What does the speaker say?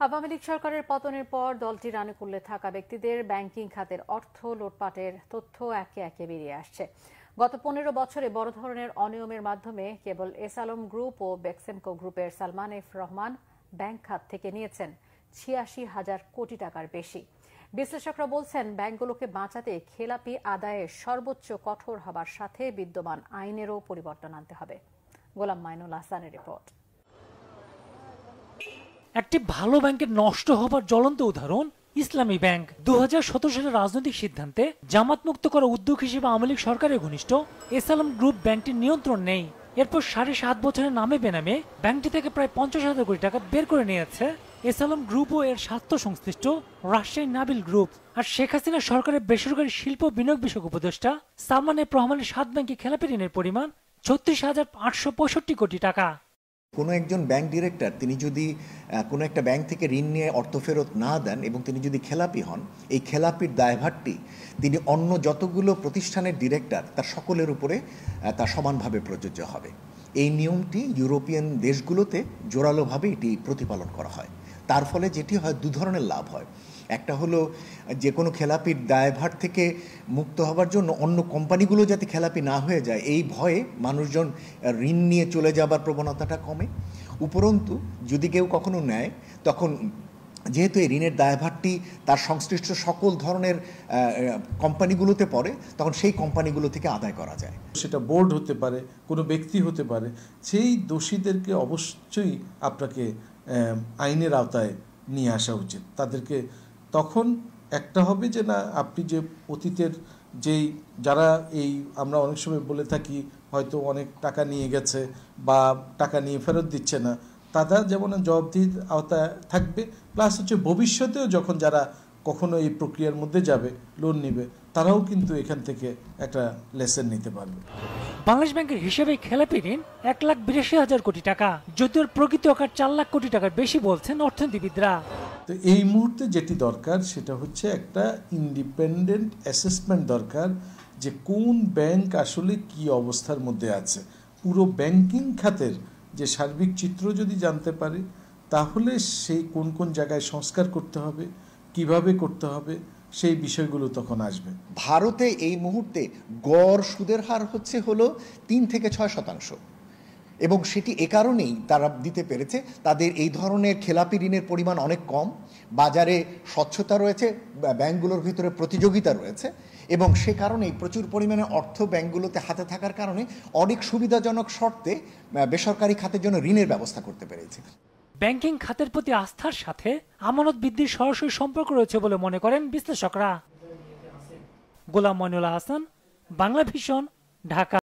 আওয়ামী লীগ সরকারের পতনের পর দলটির আনুকূল্যে থাকা ব্যক্তিদের ব্যাংকিং খাতের অর্থ লুটপাটের তথ্য একে একে বেরিয়ে আসছে। গত 15 বছরে বড় ধরনের অনিয়মের মাধ্যমে কেবল এস আলম গ্রুপ ও বেক্সেমকো গ্রুপের সালমান এফ রহমান ব্যাংক খাত থেকে নিয়েছেন ৮৬,০০০ কোটি টাকার বেশি। বিশ্লেষকরা বলছেন, ব্যাংকগুলোকে বাঁচাতে খেলাপি আদায়ে সর্বোচ্চ কঠোর হবার সাথে বিদ্যমান আইনেরও পরিবর্তন আনতে হবে। গোলাম মাইনুল হাসানের রিপোর্ট। একটি ভালো ব্যাংকের নষ্ট হবার জ্বলন্ত উদাহরণ ইসলামী ব্যাংক। ২০১৭ সালের রাজনৈতিক সিদ্ধান্তে জামাত মুক্ত করা উদ্যোগ হিসেবে আওয়ামী লীগ সরকারের ঘনিষ্ঠ এস আলম গ্রুপ ব্যাংকটির নিয়ন্ত্রণ নেই। এরপর ৭.৫ বছরের নামে বেনামে ব্যাংকটি থেকে প্রায় ৫০,০০০ কোটি টাকা বের করে নিয়েছে এস আলম গ্রুপ ও এর স্বার্থ সংশ্লিষ্ট রাজশাহী নাবিল গ্রুপ। আর শেখ হাসিনা সরকারের বেসরকারি শিল্প বিনিয়োগ বিষয়ক উপদেষ্টা সালমান এফ রহমানের ৭ ব্যাংকে খেলাপি ঋণের পরিমাণ ৩৬,৮৬৫ কোটি টাকা। কোনো একজন ব্যাংক ডিরেক্টর তিনি যদি কোনো একটা ব্যাংক থেকে ঋণ নিয়ে অর্থ ফেরত না দেন এবং তিনি যদি খেলাপি হন, এই খেলাপির দায়ভারটি তিনি অন্য যতগুলো প্রতিষ্ঠানের ডিরেক্টর তার সকলের উপরে তা সমানভাবে প্রযোজ্য হবে। এই নিয়মটি ইউরোপিয়ান দেশগুলোতে জোরালোভাবে এটি প্রতিপালন করা হয়। তার ফলে যেটি হয়, দু ধরনের লাভ হয়। একটা হলো যে কোনো খেলাপির দায়ভার থেকে মুক্ত হবার জন্য অন্য কোম্পানিগুলো যাতে খেলাপি না হয়ে যায় এই ভয়ে মানুষজন ঋণ নিয়ে চলে যাবার প্রবণতাটা কমে। উপরন্তু যদি কেউ কখনো নেয়, তখন যেহেতু এই ঋণের দায়ভারটি তার সংশ্লিষ্ট সকল ধরনের কোম্পানিগুলোতে পড়ে, তখন সেই কোম্পানিগুলো থেকে আদায় করা যায়। সেটা বোর্ড হতে পারে, কোনো ব্যক্তি হতে পারে। সেই দোষীদেরকে অবশ্যই আপনাকে আইনের আওতায় নিয়ে আসা উচিত। তাদেরকে তখন একটা হবে যে না, আপনি যে অতীতের যেই যারা এই আমরা অনেক সময় বলে থাকি হয়তো অনেক টাকা নিয়ে গেছে বা টাকা নিয়ে ফেরত দিচ্ছে না, তারা যেমন জবাবদিহির আওতায় থাকবে, প্লাস হচ্ছে ভবিষ্যতেও যখন যারা কখনো এই প্রক্রিয়ার মধ্যে যাবে, লোন নেবে, তারাও কিন্তু এখান থেকে একটা লেসন নিতে পারবে। বাংলাদেশ ব্যাংকের হিসেবে খেলাপি ঋণ ১,৮২,০০০ কোটি টাকা, যদিও প্রকৃত আকার ৪ লাখ কোটি টাকার বেশি বলছেন অর্থনীতিবিদরা। তো এই মুহূর্তে যেটি দরকার সেটা হচ্ছে একটা ইন্ডিপেন্ডেন্ট অ্যাসেসমেন্ট দরকার, যে কোন ব্যাংক আসলে কি অবস্থার মধ্যে আছে। পুরো ব্যাংকিং খাতের যে সার্বিক চিত্র যদি জানতে পারে, তাহলে সেই কোন কোন জায়গায় সংস্কার করতে হবে, কিভাবে করতে হবে, সেই বিষয়গুলো তখন আসবে। ভারতে এই মুহূর্তে গড় সুদের হার হলো ৩ থেকে ৬%, এবং সেটি এ কারণেই তারা দিতে পেরেছে, তাদের এই ধরনের খেলাপি ঋণের পরিমাণ অনেক কম, বাজারে স্বচ্ছতা রয়েছে, ব্যাংকগুলোর ভিতরে প্রতিযোগিতা রয়েছে, এবং সে কারণেই প্রচুর পরিমাণে অর্থ ব্যাংকগুলোতে হাতে থাকার কারণে অনেক সুবিধাজনক শর্তে বেসরকারি খাতের জন্য ঋণের ব্যবস্থা করতে পেরেছে। ব্যাংকিং খাতের প্রতি আস্থার সাথে আমানত বৃদ্ধির সরাসরি সম্পর্ক রয়েছে বলে মনে করেন বিশ্লেষকরা। গোলাম মাইনুল হাসান, বাংলা ভিশন, ঢাকা।